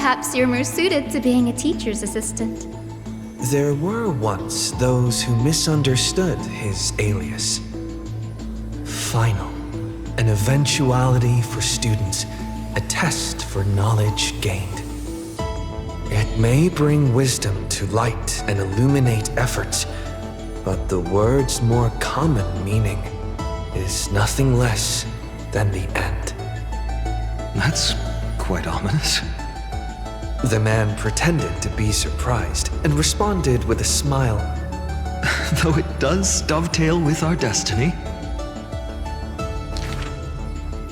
Perhaps you're more suited to being a teacher's assistant. There were once those who misunderstood his alias. Final, an eventuality for students, a test for knowledge gained. It may bring wisdom to light and illuminate efforts, but the word's more common meaning is nothing less than the end. That's quite ominous. The man pretended to be surprised and responded with a smile. Though it does dovetail with our destiny.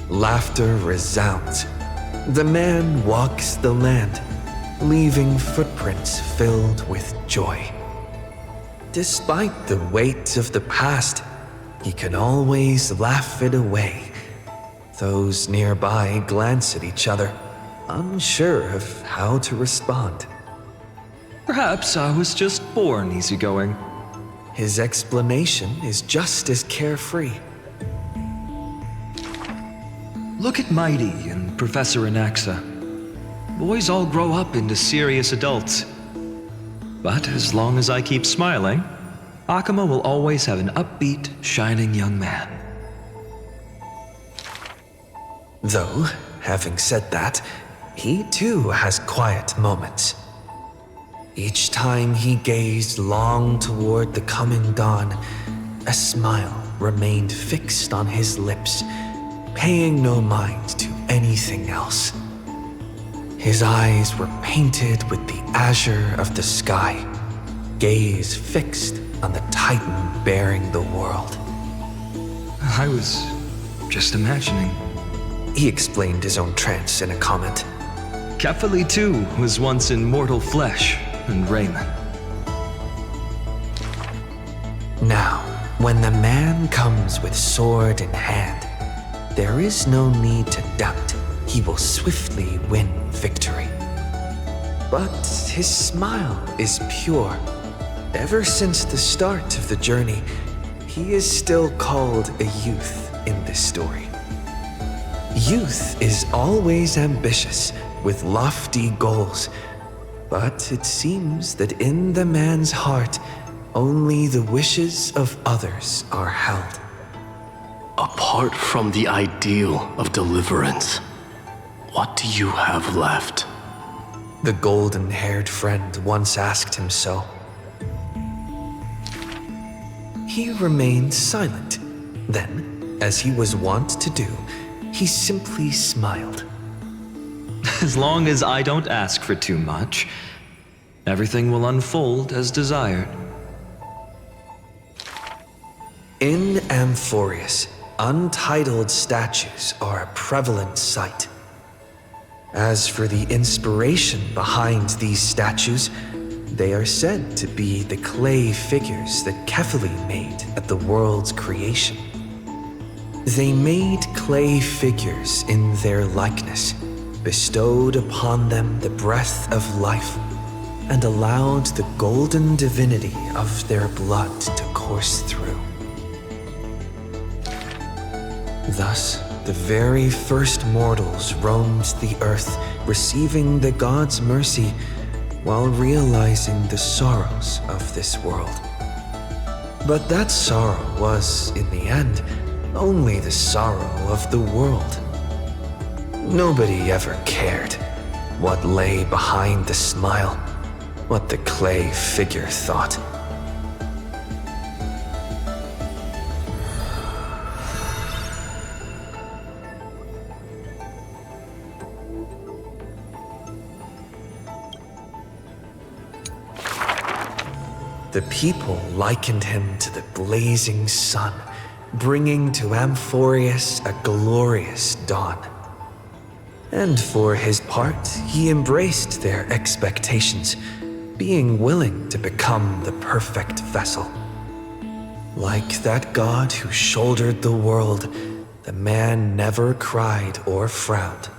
Laughter resounds. The man walks the land, leaving footprints filled with joy. Despite the weight of the past, he can always laugh it away. Those nearby glance at each other, unsure of how to respond. Perhaps I was just born easygoing. His explanation is just as carefree. Look at Mighty and Professor Anaxa. Boys all grow up into serious adults. But as long as I keep smiling, Akuma will always have an upbeat, shining young man. Though, having said that, he too has quiet moments. Each time he gazed long toward the coming dawn, a smile remained fixed on his lips, paying no mind to anything else. His eyes were painted with the azure of the sky, gaze fixed on the titan bearing the world. I was just imagining. He explained his own trance in a comment. Kefali too was once in mortal flesh and raiment. Now, when the man comes with sword in hand, there is no need to doubt he will swiftly win victory. But his smile is pure. Ever since the start of the journey, he is still called a youth in this story. Youth is always ambitious, with lofty goals, but it seems that in the man's heart, only the wishes of others are held. Apart from the ideal of deliverance, what do you have left? The golden-haired friend once asked him so. He remained silent. Then, as he was wont to do, he simply smiled. As long as I don't ask for too much, everything will unfold as desired. In Amphoreus, untitled statues are a prevalent sight. As for the inspiration behind these statues, they are said to be the clay figures that Kefali made at the world's creation. They made clay figures in their likeness, bestowed upon them the breath of life, and allowed the golden divinity of their blood to course through. Thus, the very first mortals roamed the earth, receiving the god's mercy while realizing the sorrows of this world. But that sorrow was, in the end, only the sorrow of the world. Nobody ever cared what lay behind the smile, what the clay figure thought. The people likened him to the blazing sun, bringing to Amphoreus a glorious dawn. And for his part, he embraced their expectations, being willing to become the perfect vessel. Like that god who shouldered the world, the man never cried or frowned.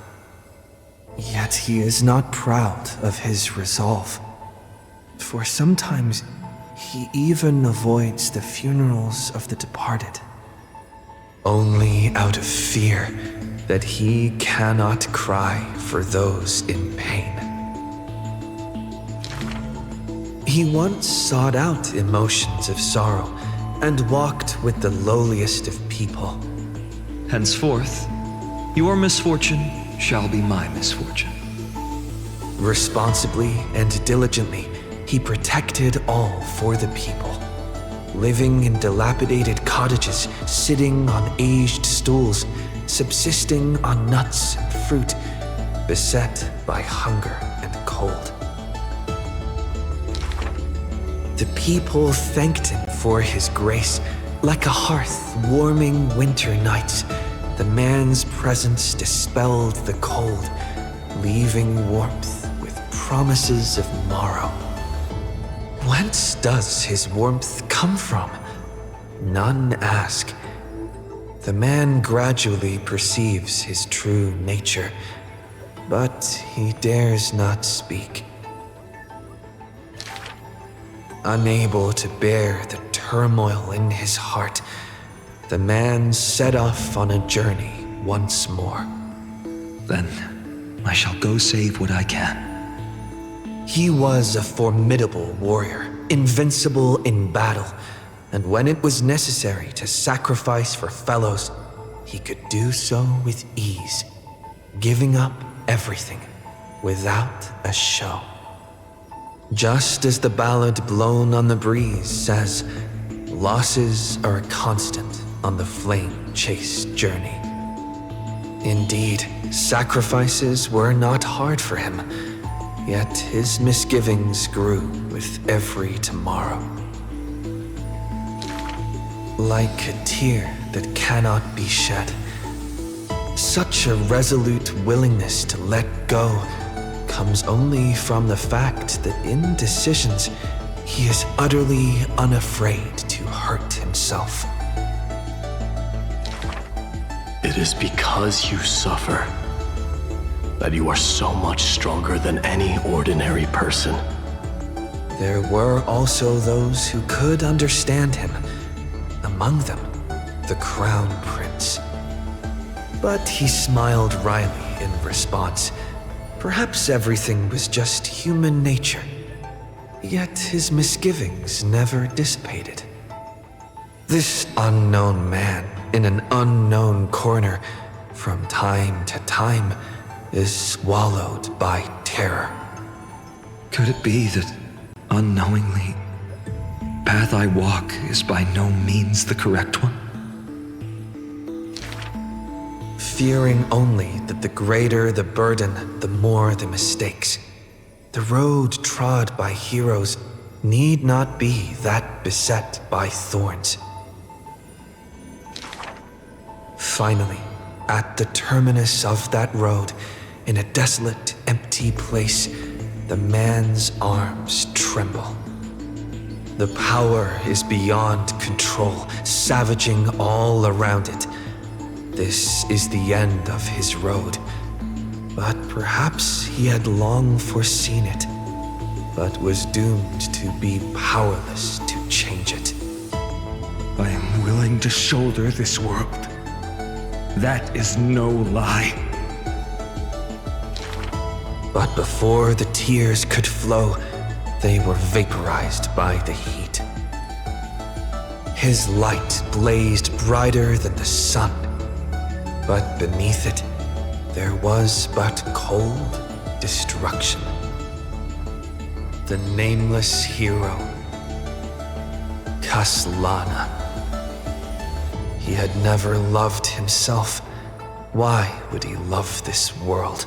Yet he is not proud of his resolve, for sometimes he even avoids the funerals of the departed. Only out of fear that he cannot cry for those in pain. He once sought out emotions of sorrow and walked with the lowliest of people. Henceforth, your misfortune shall be my misfortune. Responsibly and diligently, he protected all for the people. Living in dilapidated cottages, sitting on aged stools, subsisting on nuts and fruit, beset by hunger and cold. The people thanked him for his grace. Like a hearth warming winter nights, the man's presence dispelled the cold, leaving warmth with promises of morrow. Whence does his warmth come from? None ask. The man gradually perceives his true nature, but he dares not speak. Unable to bear the turmoil in his heart, the man set off on a journey once more. Then I shall go save what I can. He was a formidable warrior, invincible in battle, and when it was necessary to sacrifice for fellows, he could do so with ease, giving up everything without a show. Just as the ballad blown on the breeze says, losses are a constant on the flame-chased journey. Indeed, sacrifices were not hard for him, yet his misgivings grew with every tomorrow. Like a tear that cannot be shed, such a resolute willingness to let go comes only from the fact that in decisions, he is utterly unafraid to hurt himself. It is because you suffer that you are so much stronger than any ordinary person. There were also those who could understand him, among them, the Crown Prince. But he smiled wryly in response. Perhaps everything was just human nature. Yet his misgivings never dissipated. This unknown man in an unknown corner, from time to time, is swallowed by terror. Could it be that, unknowingly, path I walk is by no means the correct one? Fearing only that the greater the burden, the more the mistakes. The road trod by heroes need not be that beset by thorns. Finally, at the terminus of that road, in a desolate, empty place, the man's arms tremble. The power is beyond control, savaging all around it. This is the end of his road. But perhaps he had long foreseen it, but was doomed to be powerless to change it. I am willing to shoulder this world. That is no lie. But before the tears could flow, they were vaporized by the heat. His light blazed brighter than the sun, but beneath it, there was but cold destruction. The nameless hero, Kaslana. He had never loved himself. Why would he love this world?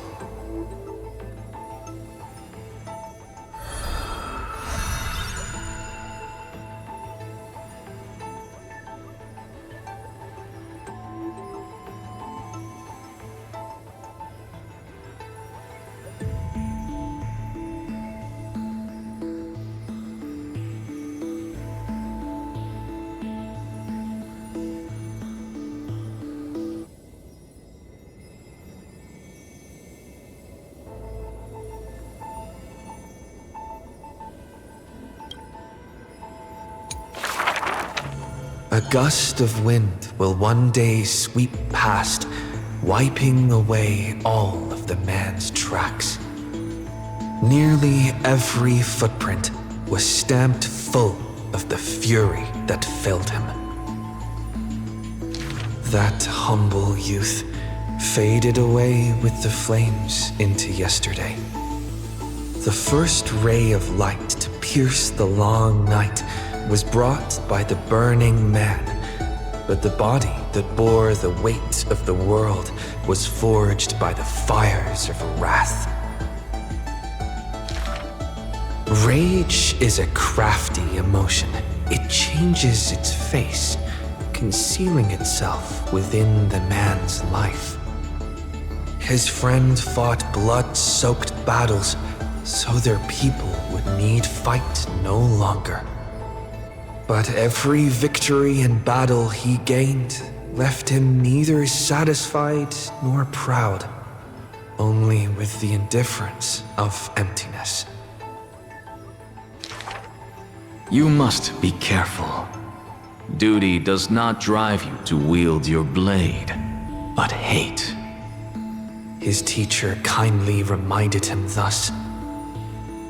A gust of wind will one day sweep past, wiping away all of the man's tracks. Nearly every footprint, was stamped full of the fury that filled him. That humble youth faded away with the flames into yesterday. The first ray of light to pierce the long night was brought by the burning man, but the body that bore the weight of the world was forged by the fires of wrath. Rage is a crafty emotion. It changes its face, concealing itself within the man's life. His friend fought blood-soaked battles so their people would need fight no longer. But every victory in battle he gained left him neither satisfied nor proud, only with the indifference of emptiness. You must be careful. Duty does not drive you to wield your blade, but hate. His teacher kindly reminded him thus.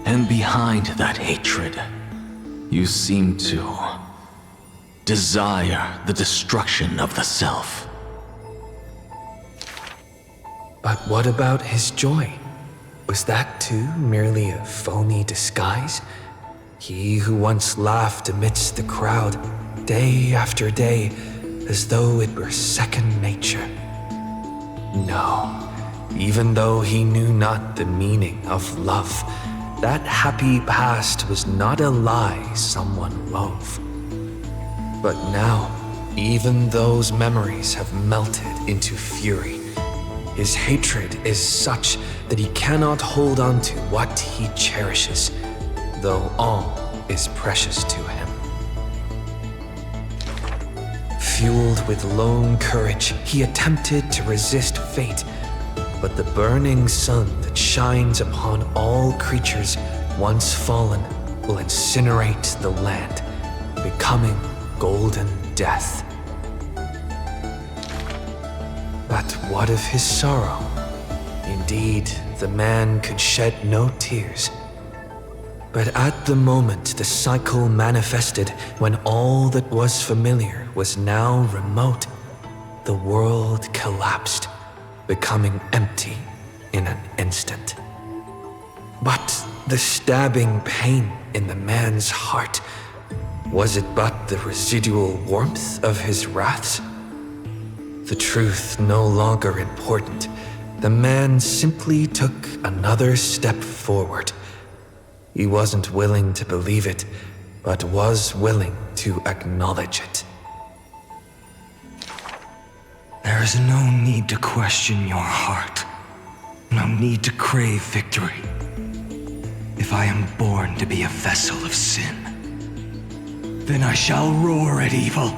And behind that hatred, you seem to desire the destruction of the self. But what about his joy? Was that too merely a phony disguise? He who once laughed amidst the crowd, day after day, as though it were second nature. No, even though he knew not the meaning of love, that happy past was not a lie someone wove. But now, even those memories have melted into fury. His hatred is such that he cannot hold on to what he cherishes, though all is precious to him. Fueled with lone courage, he attempted to resist fate, but the burning sun that shines upon all creatures once fallen will incinerate the land, becoming golden death. But what of his sorrow? Indeed, the man could shed no tears. But at the moment the cycle manifested, when all that was familiar was now remote, the world collapsed, becoming empty in an instant. But the stabbing pain in the man's heart, was it but the residual warmth of his wraths? The truth no longer important, the man simply took another step forward. He wasn't willing to believe it, but was willing to acknowledge it. There is no need to question your heart. No need to crave victory. If I am born to be a vessel of sin, then I shall roar at evil,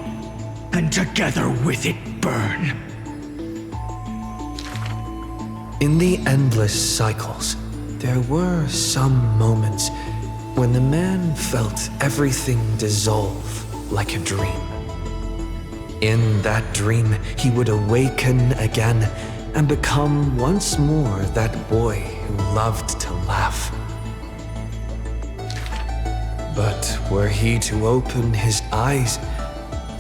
and together with it burn. In the endless cycles, there were some moments when the man felt everything dissolve like a dream. In that dream, he would awaken again and become once more that boy who loved to laugh. But were he to open his eyes,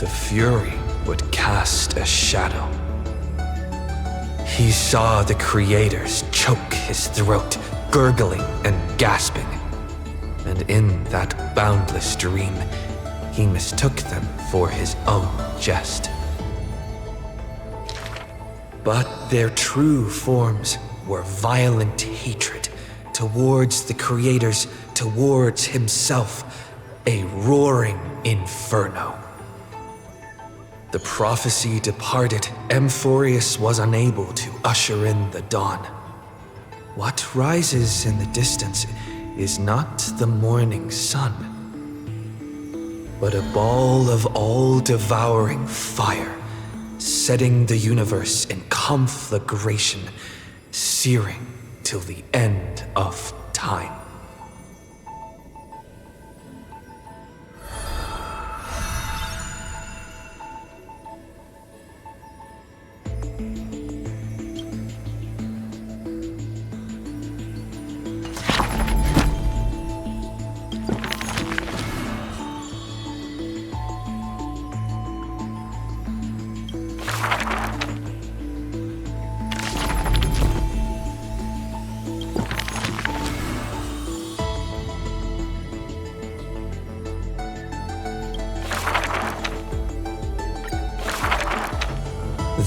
the fury would cast a shadow. He saw the creators choke his throat, gurgling and gasping. And in that boundless dream, he mistook them for his own jest. But their true forms were violent hatred towards the creators, towards himself, a roaring inferno. The prophecy departed, Amphoreus was unable to usher in the dawn. What rises in the distance is not the morning sun, but a ball of all-devouring fire, setting the universe in conflagration, searing till the end of time.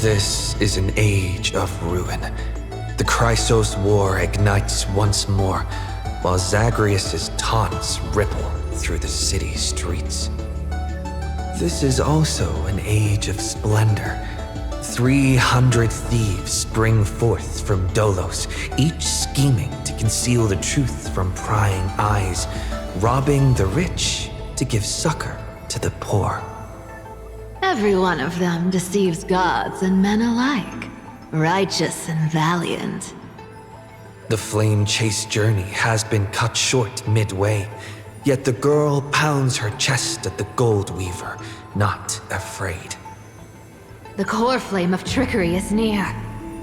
This is an age of ruin. The Chrysos War ignites once more, while Zagreus' taunts ripple through the city streets. This is also an age of splendor. 300 thieves spring forth from Dolos, each scheming to conceal the truth from prying eyes, robbing the rich to give succor to the poor. Every one of them deceives gods and men alike, righteous and valiant. The flame chase journey has been cut short midway, yet the girl pounds her chest at the gold weaver, not afraid. The core flame of trickery is near.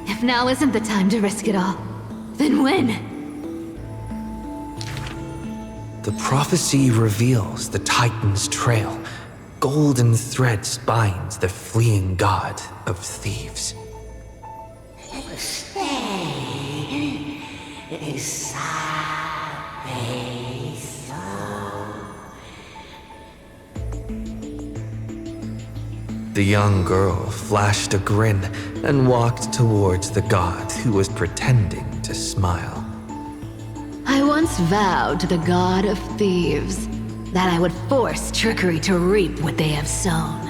If now isn't the time to risk it all, then when? The prophecy reveals the Titan's trail. Golden threads binds the fleeing god of thieves. The young girl flashed a grin and walked towards the god who was pretending to smile. I once vowed to the god of thieves that I would force trickery to reap what they have sown.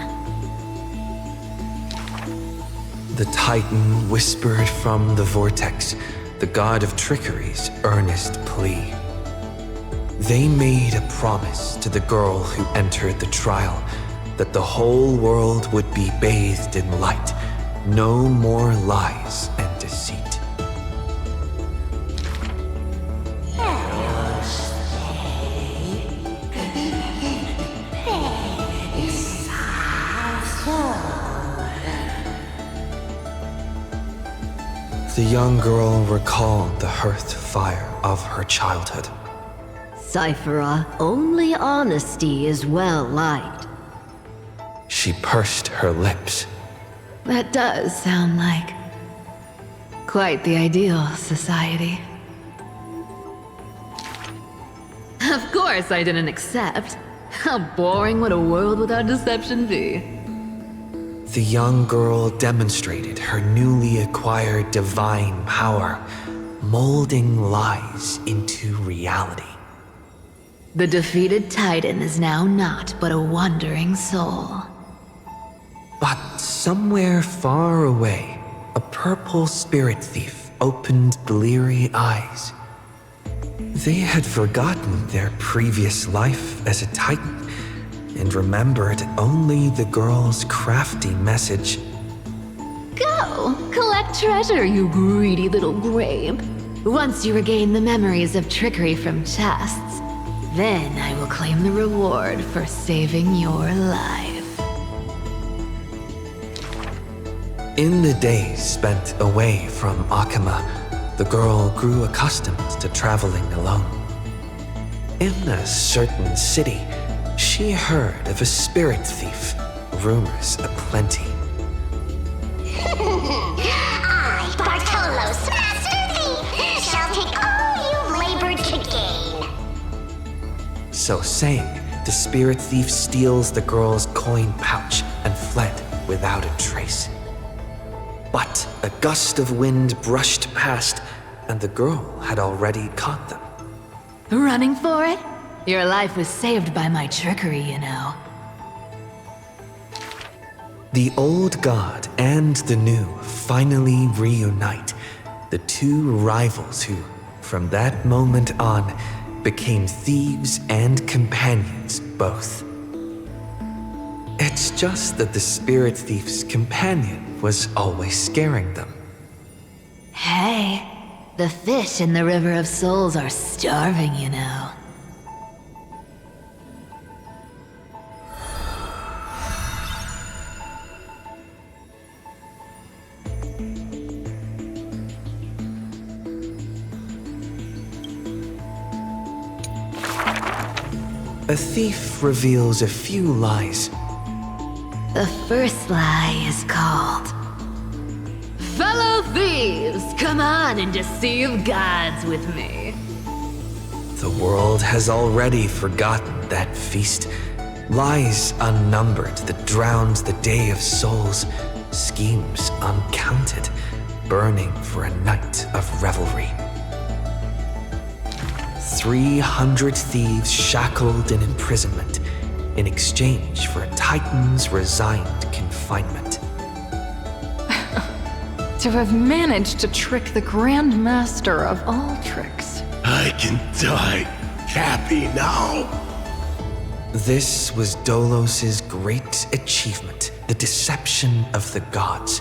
The Titan whispered from the vortex, the god of trickery's earnest plea. They made a promise to the girl who entered the trial, that the whole world would be bathed in light, no more lies and deceit. The young girl recalled the hearth fire of her childhood. Cyphera, only honesty is well liked. She pursed her lips. That does sound like quite the ideal society. Of course I didn't accept. How boring would a world without deception be? The young girl demonstrated her newly acquired divine power, molding lies into reality. The defeated Titan is now naught but a wandering soul. But somewhere far away, a purple spirit thief opened bleary eyes. They had forgotten their previous life as a Titan and remembered only the girl's crafty message. Go! Collect treasure, you greedy little grape. Once you regain the memories of trickery from chests, then I will claim the reward for saving your life. In the days spent away from Akama, the girl grew accustomed to traveling alone. In a certain city, she heard of a spirit thief, rumors aplenty. I, Bartolo's master thief, shall take all you labored to gain. So saying, the spirit thief steals the girl's coin pouch and fled without a trace. But a gust of wind brushed past, and the girl had already caught them. Running for it? Your life was saved by my trickery, you know. The old god and the new finally reunite, the two rivals who, from that moment on, became thieves and companions both. It's just that the spirit thief's companion was always scaring them. Hey, the fish in the River of Souls are starving, you know. A thief reveals a few lies. The first lie is called, fellow thieves, come on and deceive gods with me. The world has already forgotten that feast. Lies unnumbered that drowned the Day of Souls, schemes uncounted, burning for a night of revelry. 300 thieves shackled in imprisonment in exchange for a Titan's resigned confinement. To have managed to trick the Grand Master of all tricks. I can die happy now. This was Dolos's great achievement, the deception of the gods,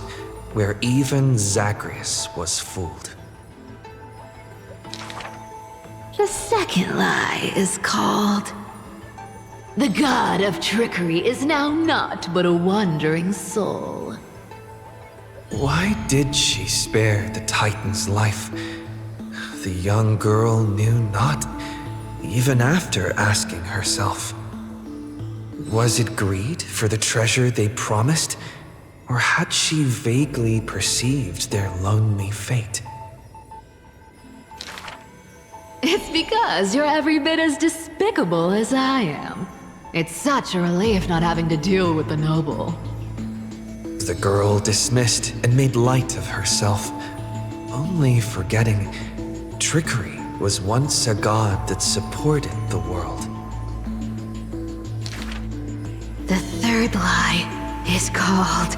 where even Zagreus was fooled. The second lie is called... The god of trickery is now not but a wandering soul. Why did she spare the Titan's life? The young girl knew not, even after asking herself. Was it greed for the treasure they promised, or had she vaguely perceived their lonely fate? It's because you're every bit as despicable as I am. It's such a relief not having to deal with the noble. The girl dismissed and made light of herself, only forgetting trickery was once a god that supported the world. The third lie is called...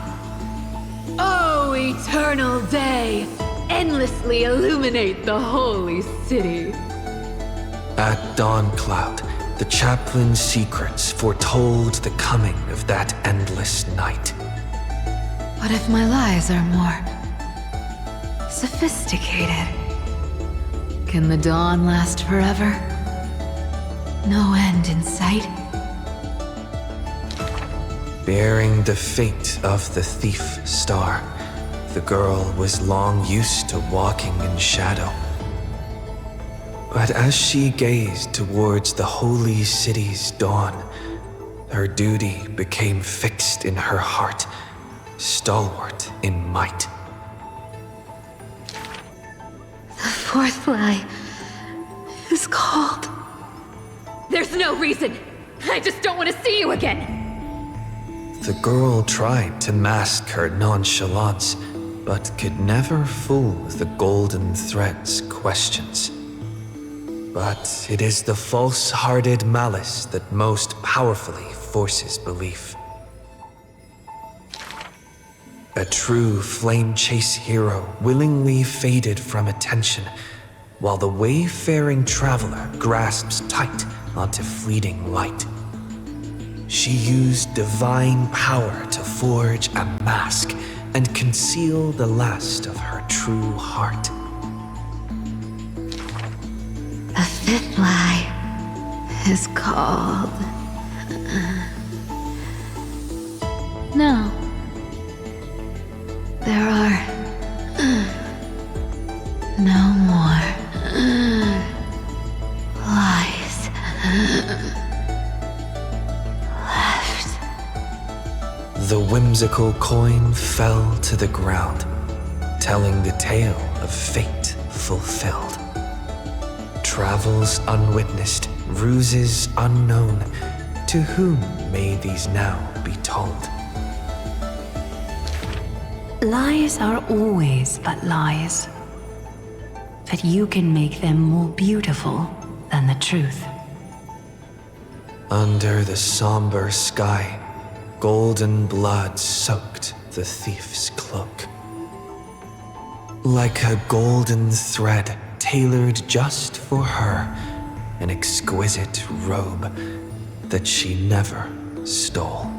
Oh, eternal day! Endlessly illuminate the holy city. At Dawncloud, the chaplain's secrets foretold the coming of that endless night. What if my lies are more sophisticated? Can the dawn last forever? No end in sight? Bearing the fate of the thief star, the girl was long used to walking in shadow. But as she gazed towards the holy city's dawn, her duty became fixed in her heart, stalwart in might. The fourth lie is called... There's no reason! I just don't want to see you again! The girl tried to mask her nonchalance, but could never fool the golden thread's questions. But it is the false-hearted malice that most powerfully forces belief. A true flame chase hero willingly faded from attention, while the wayfaring traveler grasps tight onto fleeting light. She used divine power to forge a mask and conceal the last of her true heart. The fifth lie is called... No. There are... no more... lies... left. The whimsical coin fell to the ground, telling the tale of fate fulfilled. Travels unwitnessed, ruses unknown, to whom may these now be told? Lies are always but lies, but you can make them more beautiful than the truth. Under the somber sky, golden blood soaked the thief's cloak. Like a golden thread tailored just for her, an exquisite robe that she never stole.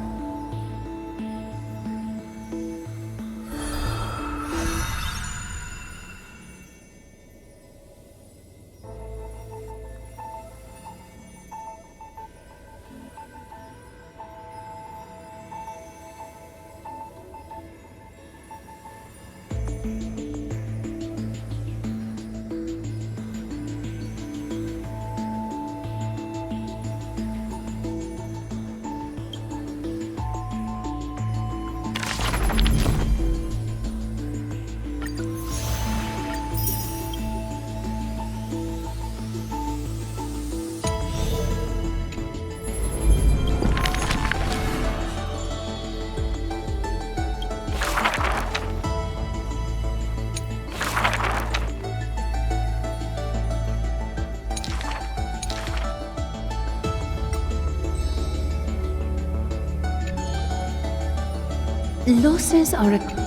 Losses are a...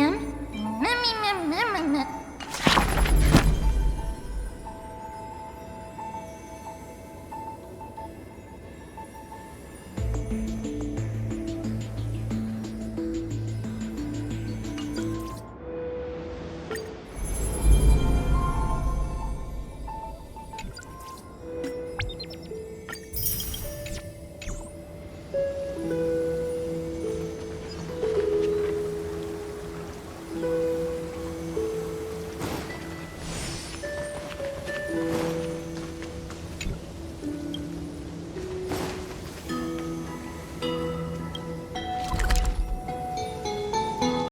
Ma'am.